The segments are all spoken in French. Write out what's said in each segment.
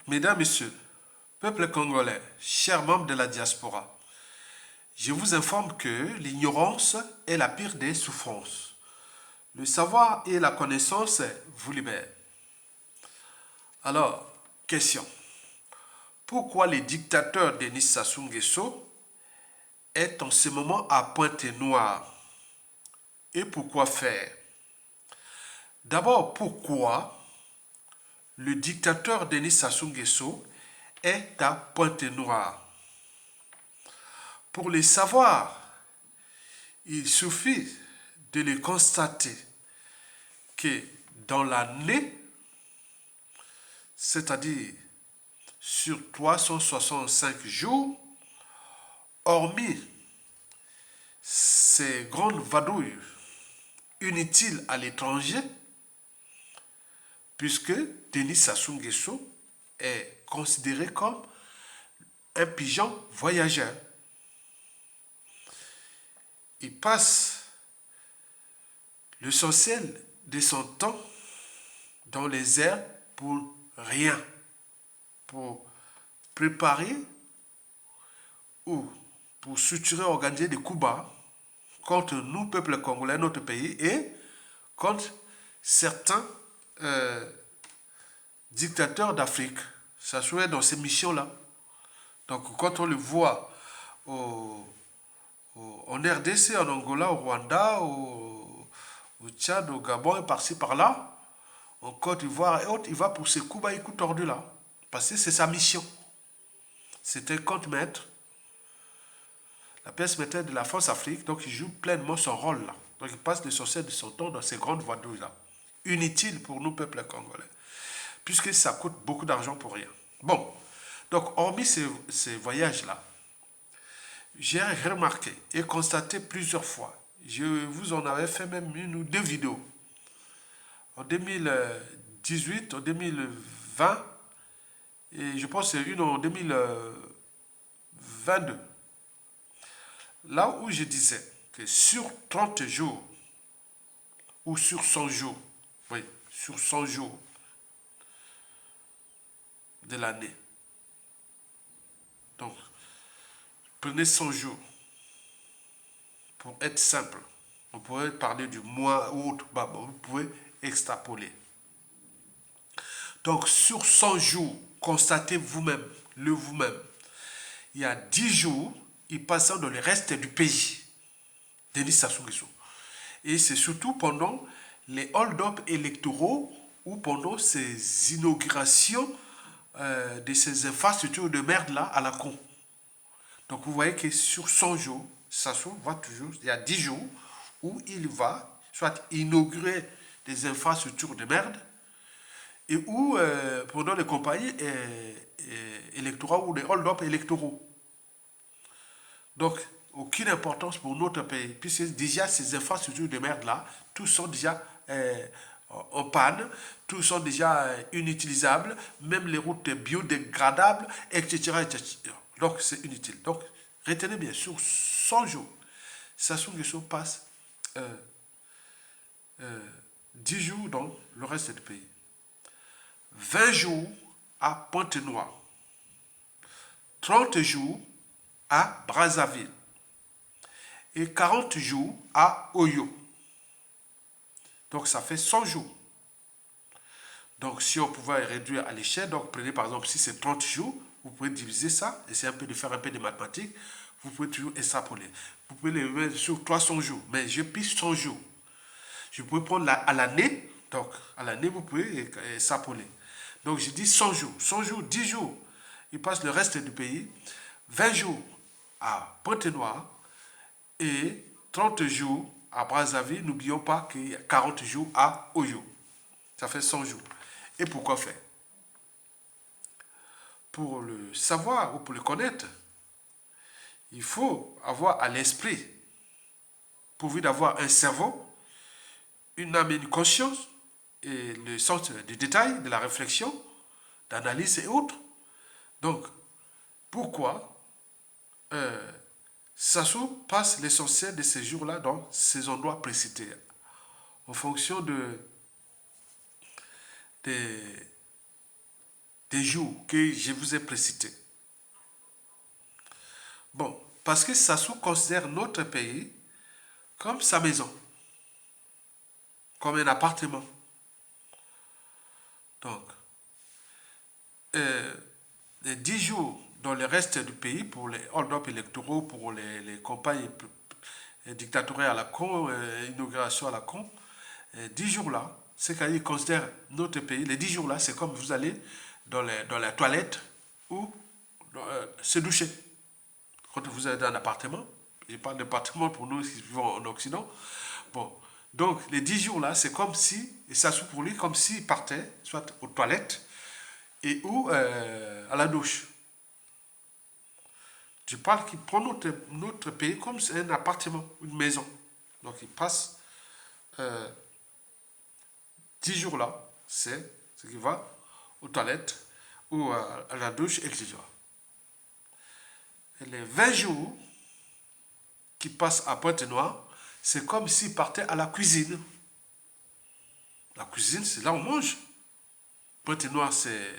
Mesdames, Messieurs, peuple congolais, chers membres de la diaspora, je vous informe que l'ignorance est la pire des souffrances. Le savoir et la connaissance vous libèrent. Alors, question. Pourquoi le dictateur Denis Sassou Nguesso est en ce moment à Pointe-Noire? Et pourquoi faire? D'abord, pourquoi le dictateur Denis Sassou Nguesso est à Pointe-Noire? Pour le savoir, il suffit de le constater que dans l'année, c'est-à-dire sur 365 jours, hormis ces grandes vadouilles inutiles à l'étranger, puisque Denis Sassou Nguesso est considéré comme un pigeon voyageur. Il passe l'essentiel de son temps dans les airs pour rien, pour préparer ou pour structurer, organiser des coups bas contre nous, peuple congolais, notre pays, et contre certains dictateurs d'Afrique. Ça se fait dans ces missions-là. Donc quand on le voit en RDC, en Angola, au Rwanda, au Tchad, au Gabon, et par-ci, par-là, en Côte d'Ivoire et autres, il va pour ces coups bas et coups tordus là. Parce que c'est sa mission. C'est un contre-maître, la pièce maîtresse de la France Afrique, donc il joue pleinement son rôle là. Donc il passe l'essentiel de son temps dans ces grandes vadrouilles là. Inutile pour nous, peuple congolais. Puisque ça coûte beaucoup d'argent pour rien. Bon, donc hormis ces voyages-là, j'ai remarqué et constaté plusieurs fois, je vous en avais fait même une ou deux vidéos, en 2018, en 2020, et je pense que c'est une en 2022, là où je disais que sur 30 jours, ou sur 100 jours, oui, sur 100 jours de l'année, donc prenez 100 jours, pour être simple, on pourrait parler du mois ou autre, bah, vous pouvez extrapoler. Donc sur 100 jours, constatez vous-même, le vous-même, il y a 10 jours, il passe dans le reste du pays, Denis Sassou Nguesso. Et c'est surtout pendant les hold-up électoraux ou pendant ces inaugurations de ces infrastructures de merde là à la con. Donc vous voyez que sur 100 jours, Sassou va toujours, il y a 10 jours où il va soit inaugurer des infrastructures de merde et où pendant les compagnies électorales ou des hold-up électoraux. Donc, aucune importance pour notre pays, puisque déjà ces infrastructures de merde-là, tous sont déjà en panne, tous sont déjà inutilisables, même les routes biodégradables, etc. etc. Donc, c'est inutile. Donc, retenez bien, sur 100 jours, Sassou Nguesso passe euh, 10 jours dans le reste du pays, 20 jours à Pointe-Noire, 30 jours à Brazzaville et 40 jours à Oyo. Donc ça fait 100 jours. Donc si on pouvait réduire à l'échelle, donc prenez par exemple si c'est 30 jours, vous pouvez diviser ça, essayez un peu de faire un peu de mathématiques, vous pouvez toujours extrapoler. Vous pouvez les mettre sur 300 jours, mais je pisse 100 jours. Je peux prendre à l'année, donc à l'année vous pouvez extrapoler. Donc je dis 100 jours, 100 jours, 10 jours, il passe le reste du pays, 20 jours à Pointe-Noire et 30 jours à Brazzaville. N'oublions pas qu'il y a 40 jours à Oyo. Ça fait 100 jours. Et pourquoi faire? Pour le savoir ou pour le connaître, il faut avoir à l'esprit, pourvu d'avoir un cerveau, une âme et une conscience, et le sens du détail, de la réflexion, d'analyse et autres. Donc, pourquoi Sassou passe l'essentiel de ces jours-là dans ces endroits précités, en fonction des des jours que je vous ai précités. Bon, parce que Sassou considère notre pays comme sa maison, comme un appartement. Donc, les 10 jours dans le reste du pays pour les hold-up électoraux, pour les campagnes dictatoriales à la con, inauguration à la con, 10 jours là, c'est qu'ils considèrent notre pays, les 10 jours là, c'est comme vous allez dans la toilette ou se doucher. Quand vous êtes dans un appartement, je parle d'appartement pour nous qui vivons en Occident, bon, donc les 10 jours là, c'est comme si, et ça sous pour lui, comme s'il partait, soit aux toilettes, et ou à la douche. Je parle qu'il prend notre pays comme un appartement, une maison. Donc il passe 10 jours là, c'est ce qui va aux toilettes ou à la douche, etc. Et les 20 jours qui passent à Pointe-Noire, c'est comme s'il partait à la cuisine. La cuisine, c'est là où on mange. Pointe-Noire, c'est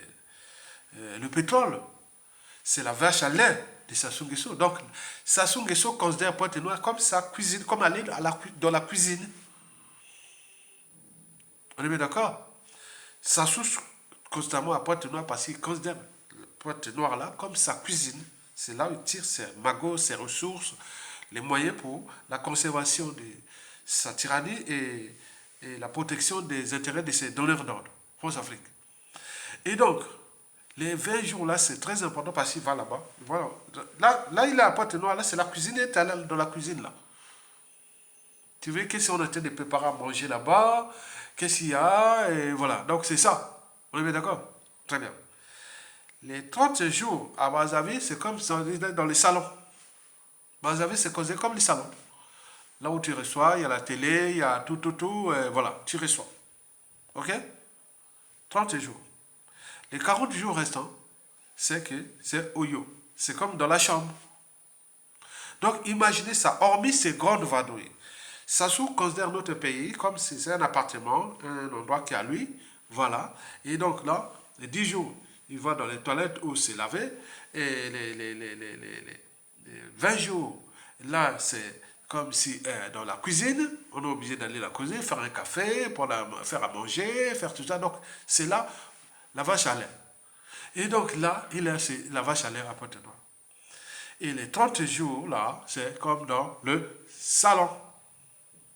le pétrole. C'est la vache à lait de Sassou Nguesso. Donc, Sassou Nguesso considère Pointe-Noire comme sa cuisine, comme aller dans la cuisine. On est bien d'accord? Sassou constamment à Pointe-Noire parce qu'il considère Pointe-Noire là comme sa cuisine. C'est là où il tire ses magots, ses ressources, les moyens pour la conservation de sa tyrannie et la protection des intérêts de ses donneurs d'ordre. France-Afrique. Et donc, les 20 jours là, c'est très important parce qu'il va là-bas. Voilà. Là, il est à Pointe-Noire, là, c'est la cuisine, il est allé dans la cuisine là. Tu vois, qu'est-ce qu'on était de préparer à manger là-bas, qu'est-ce qu'il y a, et voilà. Donc, c'est ça. On est bien d'accord? Très bien. Les 30 jours à Brazzaville, c'est comme dans les salons. Brazzaville, c'est considéré comme les salons. Là où tu reçois, il y a la télé, il y a tout, voilà, tu reçois. OK? 30 jours. Les 40 jours restants, c'est Oyo. C'est comme dans la chambre. Donc, imaginez ça, hormis ces grandes vadrouilles. Sassou considère notre pays comme si c'est un appartement, un endroit qui est à lui. Voilà. Et donc là, les 10 jours, il va dans les toilettes où c'est lavé. Et les 20 jours, là, c'est comme si dans la cuisine, on est obligé d'aller à la cuisine, faire un café, faire à manger, faire tout ça. Donc, c'est là la vache à lait. Et donc là, il a la vache à lait à Pointe-Noire. Et les 30 jours, là, c'est comme dans le salon.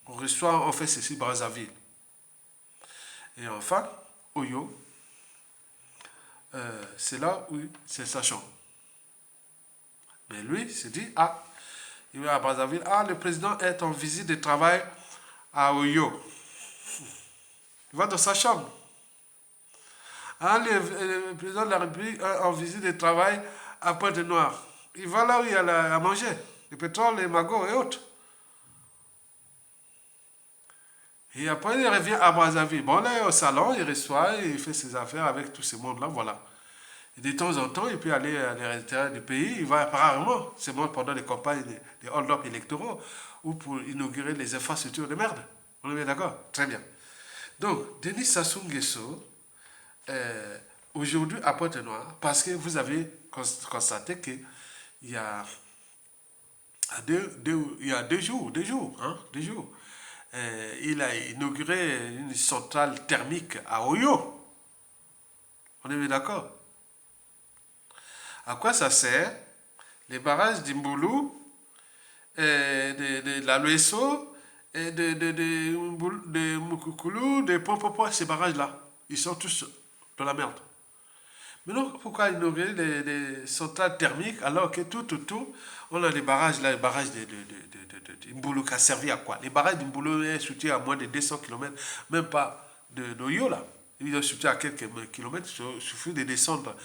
On reçoit, on fait ceci, Brazzaville. Et enfin, Oyo, c'est là où c'est sa chambre. Mais lui, s'est dit, ah, il va à Brazzaville, ah, le président est en visite de travail à Oyo. Il va dans sa chambre. Ah, le président de la République est en visite de travail à Pointe-Noire. Il va là où il y a à manger, le pétrole, les magots et autres. Et après, il revient à Brazzaville. Bon, là, au salon, il reçoit, il fait ses affaires avec tout ce monde-là, voilà. Et de temps en temps, il peut aller à l'intérieur du pays, il va rarement, c'est bon pendant les campagnes des hold-up électoraux ou pour inaugurer les infrastructures de merde. On est bien d'accord? Très bien. Donc, Denis Sassou Nguesso, aujourd'hui à Pointe-Noire, parce que vous avez constaté qu'il y a deux jours, il a inauguré une centrale thermique à Oyo. On est bien d'accord? À quoi ça sert? Les barrages d'Imboulou, de la Lueso, et de Mukukulu, de Pompopo, ces barrages-là, ils sont tous dans la merde. Mais donc, pourquoi inaugurer des centrales thermiques alors que tout, on a les barrages là, les barrages d'Imboulou qui a servi à quoi? Les barrages d'Imboulou sont situés à moins de 200 km, même pas d'Oyo là. Ils sont situés à quelques kilomètres, il suffit de descendre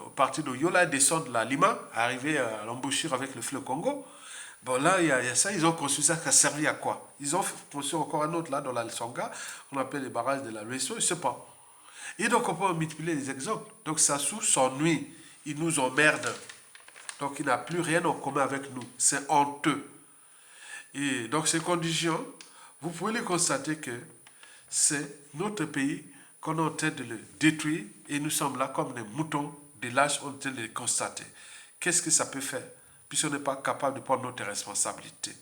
au parti d'Oyo là, descendre la Lima, arriver à l'embouchure avec le fleuve Congo. Bon, là, il y a ça, ils ont construit ça qui a servi à quoi? Ils ont construit encore un autre là, dans la Songa, qu'on appelle les barrages de la Lueso, je ne sais pas. Et donc, on peut multiplier les exemples. Donc, Sassou s'ennuie, il nous emmerde. Donc, il n'a plus rien en commun avec nous. C'est honteux. Et donc, ces conditions, vous pouvez les constater que c'est notre pays qu'on est en train de le détruire et nous sommes là comme des moutons de lâches en train de le constater. Qu'est-ce que ça peut faire puisqu'on n'est pas capable de prendre notre responsabilité?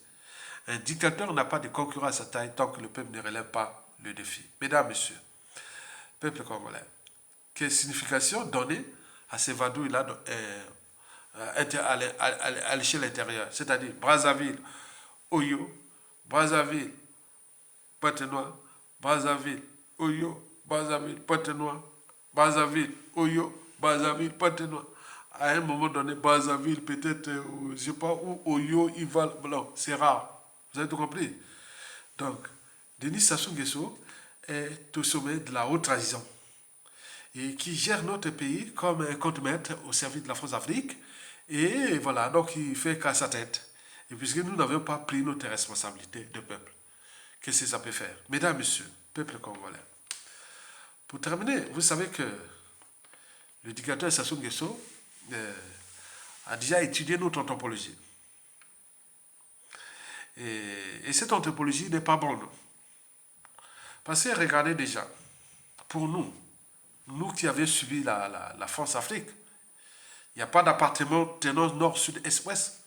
Un dictateur n'a pas de concurrent à sa taille tant que le peuple ne relève pas le défi. Mesdames, Messieurs, peuple congolais, quelle signification donner à ces vadrouilles-là à l'échelle intérieure, c'est-à-dire Brazzaville, Oyo, Brazzaville, Pointe-Noire, Brazzaville, Oyo, Brazzaville, Pointe-Noire, Brazzaville, Oyo, Brazzaville, Pointe-Noire. À un moment donné, Brazzaville, peut-être, je ne sais pas où, Oyo, il va. Non, c'est rare. Vous avez tout compris? Donc, Denis Sassou Nguesso est au sommet de la haute trahison et qui gère notre pays comme un contre-maître au service de la France-Afrique. Et voilà, donc il fait qu'à sa tête. Et puisque nous n'avions pas pris notre responsabilité de peuple, qu'est-ce que ça peut faire? Mesdames, Messieurs, peuple congolais. Pour terminer, vous savez que le dictateur Sassou Nguesso a déjà étudié notre anthropologie. Et cette anthropologie n'est pas bonne. Parce que regardez déjà, pour nous, nous qui avions subi la France-Afrique, il n'y a pas d'appartement tenant nord, sud, est, ouest.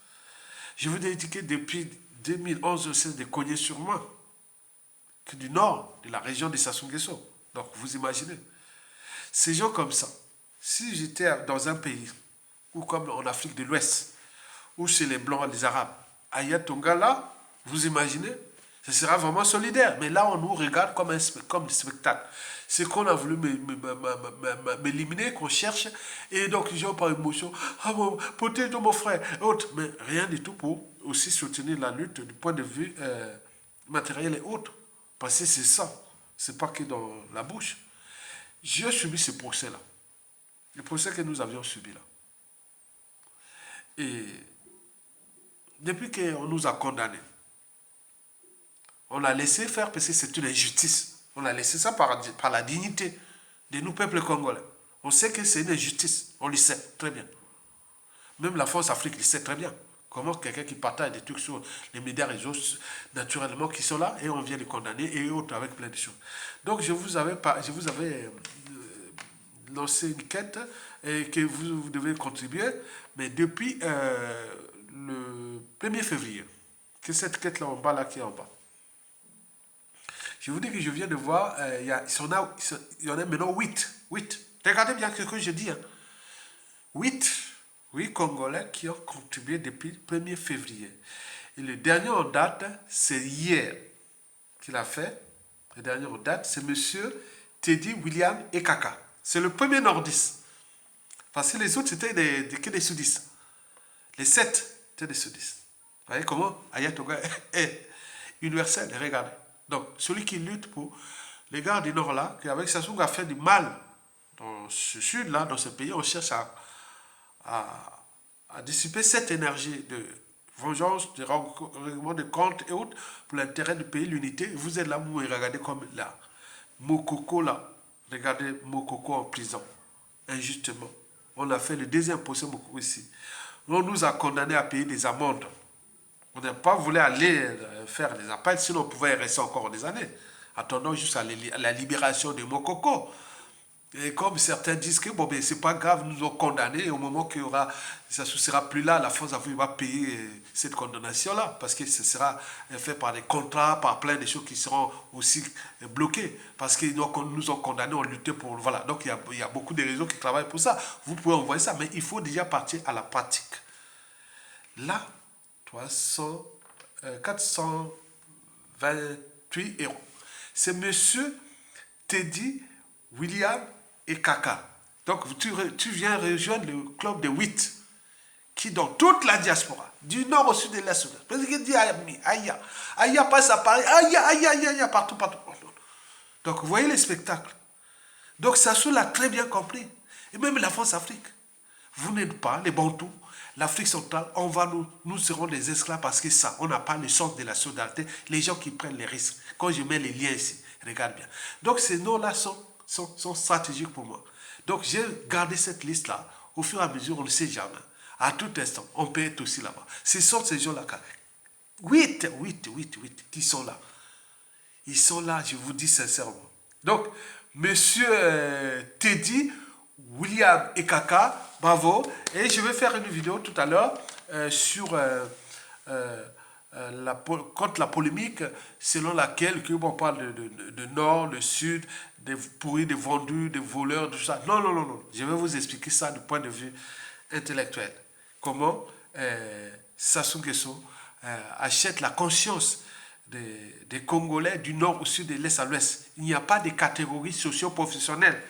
Je vous ai dit que depuis 2011, je cesse de cogner sur moi, que du nord, de la région de Sassou Nguesso. Donc vous imaginez. Ces gens comme ça, si j'étais dans un pays, ou comme en Afrique de l'Ouest, ou chez les Blancs, les Arabes, Aya Tonga là, vous imaginez, ce sera vraiment solidaire. Mais là, on nous regarde comme un spectacle. C'est qu'on a voulu m'éliminer, qu'on cherche. Et donc, les gens par émotion, ah bon, peut-être mon frère, autre. Mais rien du tout pour aussi soutenir la lutte du point de vue matériel et autres. Parce que c'est ça. C'est pas que dans la bouche. J'ai subi ce procès-là. Le procès que nous avions subi là. Et depuis qu'on nous a condamnés, on a laissé faire parce que c'est une injustice. On a laissé ça par la dignité de nous, peuple congolais. On sait que c'est une injustice. On le sait très bien. Même la France-Afrique le sait très bien. Comment quelqu'un qui partage des trucs sur les médias réseaux, naturellement, qui sont là, et on vient les condamner, et autres, avec plein de choses. Donc, je vous avais lancé une quête et que vous devez contribuer, mais depuis le 1er février, que cette quête-là en bas, là, qui est en bas. Je vous dis que je viens de voir, il y en a maintenant 8. Regardez bien ce que je dis. 8 Congolais qui ont contribué depuis le 1er février. Et le dernier en date, c'est hier qu'il a fait. Le dernier en date, c'est M. Teddy William Ekaka. C'est le premier nordiste. Parce que les autres, c'était que des sudistes. Les 7 étaient des sudistes. Vous voyez comment Ayatoga est universel. Regardez. Donc, celui qui lutte pour les gars du Nord là, qui avec Sassou a fait du mal dans ce sud là, dans ce pays, on cherche à dissiper cette énergie de vengeance, de règlement de comptes et autres pour l'intérêt du pays, l'unité. Vous êtes là, vous regardez comme là. Mokoko là, regardez Mokoko en prison, injustement. On a fait le deuxième procès Mokoko ici. On nous a condamnés à payer des amendes. On n'a pas voulu aller faire des appels, sinon on pouvait y rester encore des années. Attendons juste à la libération de Mokoko. Et comme certains disent que bon, ben, c'est pas grave, nous ont condamnés, et au moment qu'il y aura, ça ne sera plus là, la France va payer cette condamnation-là, parce que ce sera fait par des contrats, par plein de choses qui seront aussi bloquées, parce qu'ils nous ont condamnés, on luttait pour... Voilà, donc il y a beaucoup de réseaux qui travaillent pour ça. Vous pouvez envoyer ça, mais il faut déjà partir à la pratique. Là, 428 euros. C'est monsieur Teddy William Ekaka. Donc tu viens rejoindre le club de 8 qui dans toute la diaspora, du nord au sud de l'est. Parce qu'il dit Aïe passe à Paris, aïe, partout. Donc vous voyez les spectacles. Donc Sassou l'a très bien compris. Et même la France-Afrique. Vous n'êtes pas les Bantous. L'Afrique centrale, nous serons des esclaves parce que ça, on n'a pas le sens de la solidarité. Les gens qui prennent les risques. Quand je mets les liens ici, regarde bien. Donc ces noms-là sont stratégiques pour moi. Donc j'ai gardé cette liste-là. Au fur et à mesure, on ne sait jamais. À tout instant, on peut être aussi là-bas. Ce sont ces gens-là. 8 qui sont là. Ils sont là, je vous dis sincèrement. Donc, Monsieur Teddy, William et Kaka, bravo. Et je vais faire une vidéo tout à l'heure sur contre la polémique selon laquelle on parle de Nord, de Sud, des pourris, des vendus, des voleurs, tout ça. Non, non, non, non. Je vais vous expliquer ça du point de vue intellectuel. Comment Sassou Nguesso achète la conscience des Congolais du Nord au Sud et de l'Est à l'Ouest. Il n'y a pas de catégories socio-professionnelles.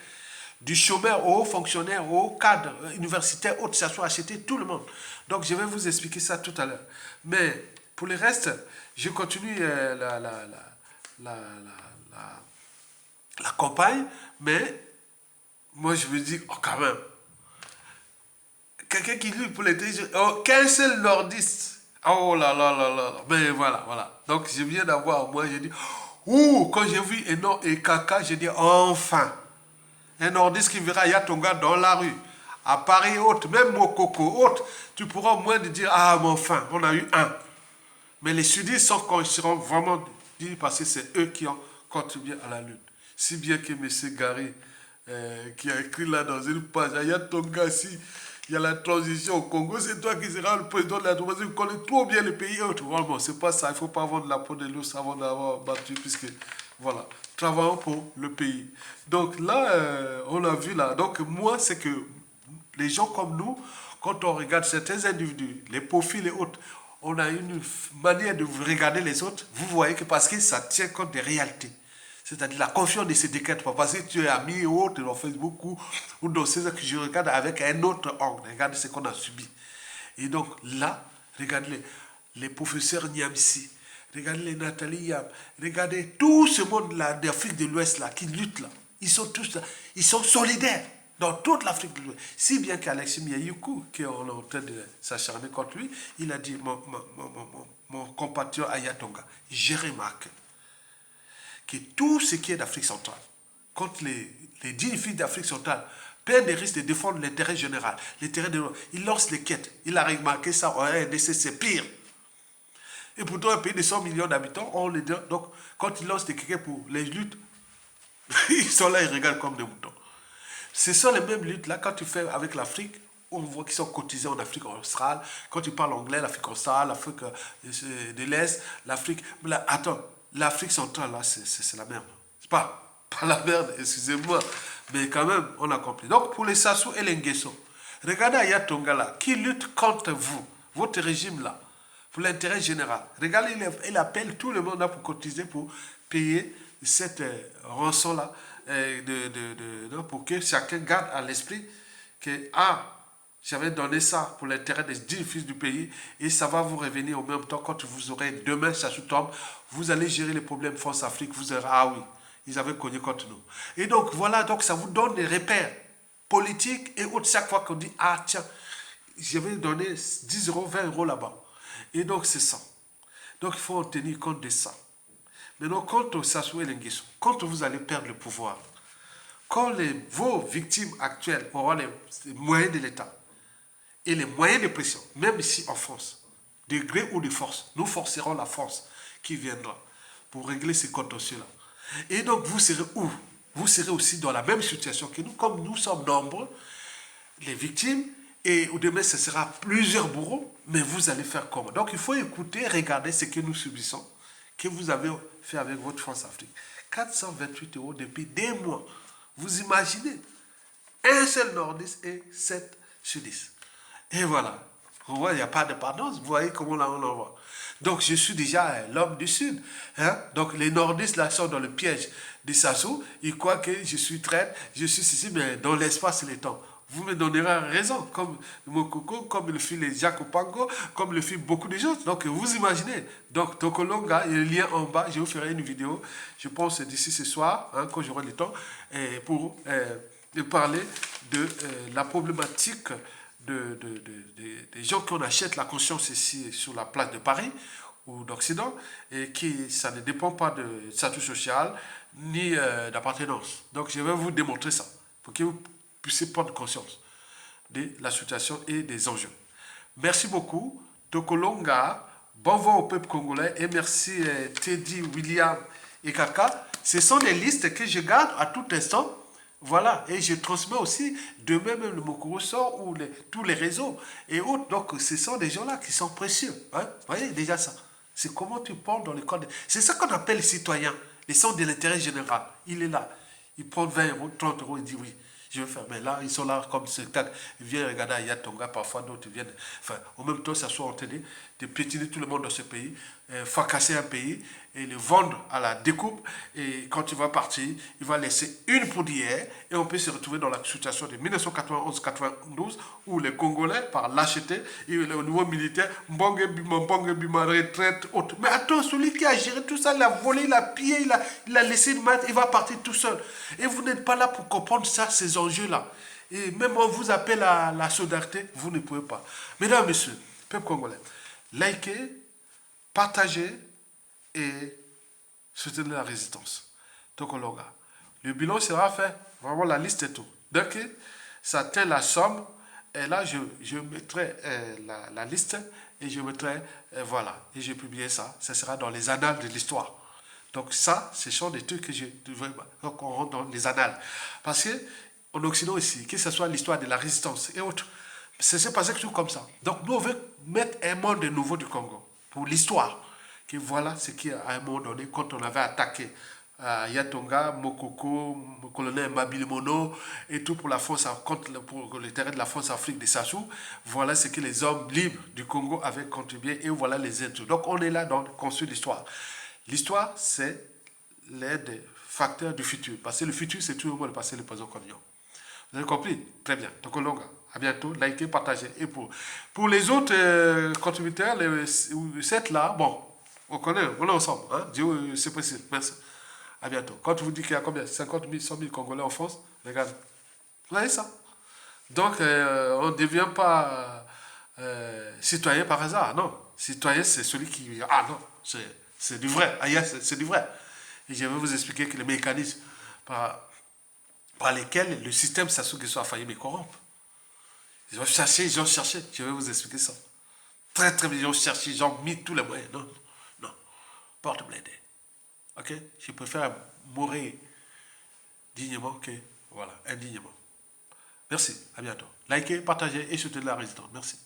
Du chômeur au haut fonctionnaire, au cadre universitaire, haute, ça soit acheté tout le monde. Donc je vais vous expliquer ça tout à l'heure. Mais pour le reste, je continue la campagne, mais moi je me dis, oh quand même, quelqu'un qui lutte pour les oh, qu'un seul nordiste. Oh là là là là. Mais voilà, voilà. Donc je viens d'avoir, moi j'ai dit, ouh, quand j'ai vu Eno et Kaka, j'ai dit, enfin. Un nordiste qui verra Yatonga dans la rue, à Paris haute, même au Coco haute, tu pourras au moins dire, ah, mais enfin, on a eu un. Mais les sudistes seront vraiment dit parce que c'est eux qui ont contribué à la lutte. Si bien que M. Gary, qui a écrit là dans une page, Yatonga, si il y a la transition au Congo, c'est toi qui seras le président de la transition, tu connais trop bien le pays. Vraiment, c'est pas ça, il ne faut pas vendre la peau de l'ours avant d'avoir battu, puisque, voilà. Travaillons pour le pays. Donc là, on a vu là. Donc moi, c'est que les gens comme nous, quand on regarde certains individus, les profils et autres, on a une manière de regarder les autres. Vous voyez que parce que ça tient compte des réalités. C'est-à-dire la confiance ne se décrète pas. Parce que tu es ami ou autre dans Facebook ou dans ces que je regarde avec un autre angle. Regarde ce qu'on a subi. Et donc là, regardez les professeurs Niamsi. Regardez les Nathalie Yam. Regardez tout ce monde-là d'Afrique de l'Ouest là qui lutte là. Ils sont tous là. Ils sont solidaires dans toute l'Afrique de l'Ouest. Si bien qu'Alexis Miayuku, qui est en train de s'acharner contre lui, il a dit, mon compatriote Ayatonga, j'ai remarqué que tout ce qui est d'Afrique centrale, contre les 10 filles d'Afrique centrale, prennent des risques de défendre l'intérêt général. L'intérêt de... Il lance les quêtes. Il a remarqué ça en RDC, c'est pire. Et pourtant, un pays de 100 millions d'habitants, on les donne. Donc, quand ils lancent des criquets pour les luttes, ils sont là, ils regardent comme des moutons. Ce sont les mêmes luttes là, quand tu fais avec l'Afrique, on voit qu'ils sont cotisés en Afrique australe. Quand tu parles anglais, l'Afrique australe, l'Afrique de l'Est, l'Afrique. Attends, l'Afrique centrale, là, c'est la merde. C'est pas la merde, excusez-moi. Mais quand même, on a compris. Donc, pour les Sassou et les Nguesso, regardez Ayatonga là, qui lutte contre vous, votre régime là, pour l'intérêt général. Regardez, il appelle tout le monde là pour cotiser, pour payer cette rançon-là, pour que chacun garde à l'esprit que, j'avais donné ça pour l'intérêt des 10 fils du pays et ça va vous revenir au même temps quand vous aurez demain, ça se tombe, vous allez gérer les problèmes France-Afrique, vous aurez, ah oui, ils avaient cogné contre nous. Et donc, voilà, donc ça vous donne des repères politiques et autres chaque fois qu'on dit, ah tiens, je vais donner 10 euros, 20 euros là-bas. Et donc, c'est ça. Donc, il faut en tenir compte de ça. Maintenant, quand Sassou Nguesso, quand vous allez perdre le pouvoir, quand vos victimes actuelles auront les moyens de l'État et les moyens de pression, même ici en France, de gré ou de force, nous forcerons la force qui viendra pour régler ces contentieux-là. Et donc, vous serez où? Vous serez aussi dans la même situation que nous, comme nous sommes nombreux, les victimes, et au demain, ce sera plusieurs bourreaux, mais vous allez faire comment? Donc, il faut écouter, regarder ce que nous subissons, que vous avez fait avec votre France-Afrique. 428 € depuis des mois. Vous imaginez? Un seul nordiste et 7 sudistes. Et voilà. On voit, il n'y a pas de pardon. Vous voyez comment là on en voit. Donc, je suis déjà l'homme du Sud. Hein? Donc, les nordistes là sont dans le piège de Sassou. Ils croient que je suis traître, je suis ceci, mais dans l'espace et le temps. Vous me donnerez raison, comme Mokoko, comme le fit les Jacques Opango, comme le fit beaucoup de gens. Donc, vous imaginez. Donc, Tokolonga, il y a le lien en bas. Je vous ferai une vidéo, je pense, d'ici ce soir, hein, quand j'aurai le temps, pour parler de la problématique des gens qui achètent la conscience ici sur la place de Paris ou d'Occident et qui, ça ne dépend pas de statut social ni d'appartenance. Donc, je vais vous démontrer ça pour que vous puissiez prendre conscience de la situation et des enjeux. Merci beaucoup. Tokolonga, bon vent au peuple congolais et merci Teddy, William et Kaka. Ce sont des listes que je garde à tout instant. Voilà, et je transmets aussi, demain même le Mokoro sort ou tous les réseaux et autres. Donc, ce sont des gens-là qui sont précieux. Hein? Vous voyez déjà ça. C'est comment tu parles dans le code. C'est ça qu'on appelle les citoyens. Les centres de l'intérêt général. Il est là. Il prend 20 euros, 30 euros, il dit oui, je vais faire. Mais là, ils sont là comme spectacle. Ils viennent regarder à Yatonga, parfois d'autres viennent. Enfin, en même temps, ça soit en télé, de piétiner tout le monde dans ce pays, fracasser un pays et le vendre à la découpe. Et quand il va partir, il va laisser une poudrière et on peut se retrouver dans la situation de 1991-92 où les Congolais, par lâcheté, et au niveau militaire, Mbongue Bima, retraite, autre. Mais attends, celui qui a géré tout ça, il a volé, il a pillé, il a laissé le maître, il va partir tout seul. Et vous n'êtes pas là pour comprendre ça, ces enjeux-là. Et même on vous appelle à la solidarité, vous ne pouvez pas. Mesdames, messieurs, peuple congolais, likez, partagez et soutenez la résistance. Donc, le bilan sera fait. Vraiment, la liste est tout. Dès que ça atteint la somme, et là, je mettrai la liste et je mettrai, voilà, et je publierai ça. Ça sera dans les annales de l'histoire. Donc, ça, ce sont des trucs que je devrais. Donc, on rentre dans les annales. Parce que, en Occident ici, que ce soit l'histoire de la résistance et autres, c'est passé tout comme ça. Donc, nous, on veut mettre un monde nouveau du Congo pour l'histoire. Que voilà ce qui, à un moment donné, quand on avait attaqué Yatonga, Mokoko, le colonel Mabilimono et tout pour la France, pour le terrain de la France-Afrique de Sassou, voilà ce que les hommes libres du Congo avaient contribué et voilà les êtres. Donc, on est là dans construire l'histoire. L'histoire, c'est l'un des facteurs du futur. Parce que le futur, c'est tout le monde le passé, le présent comme nous. Vous avez compris? Très bien. Donc, à bientôt. Likez, partagez. Et pour les autres contributeurs, les 7 là, bon, on connaît, on est ensemble. Hein? Dieu, c'est possible. Merci. À bientôt. Quand je vous dis qu'il y a combien? 50 000, 100 000 Congolais en France, regardez. Vous voyez ça? Donc, on ne devient pas citoyen par hasard. Non. Citoyen, c'est celui qui... Ah non, c'est du vrai. Ah, c'est du vrai. Et je vais vous expliquer que les mécanismes par lesquels le système Sassou Nguesso a failli me corrompre. Ils ont cherché. Je vais vous expliquer ça. Très, très bien. Ils ont cherché, ils ont mis tous les moyens. Non, non. Porte blindée. Ok? Je préfère mourir dignement que, voilà, indignement. Merci. À bientôt. Likez, partagez et soutenez la résistance. Merci.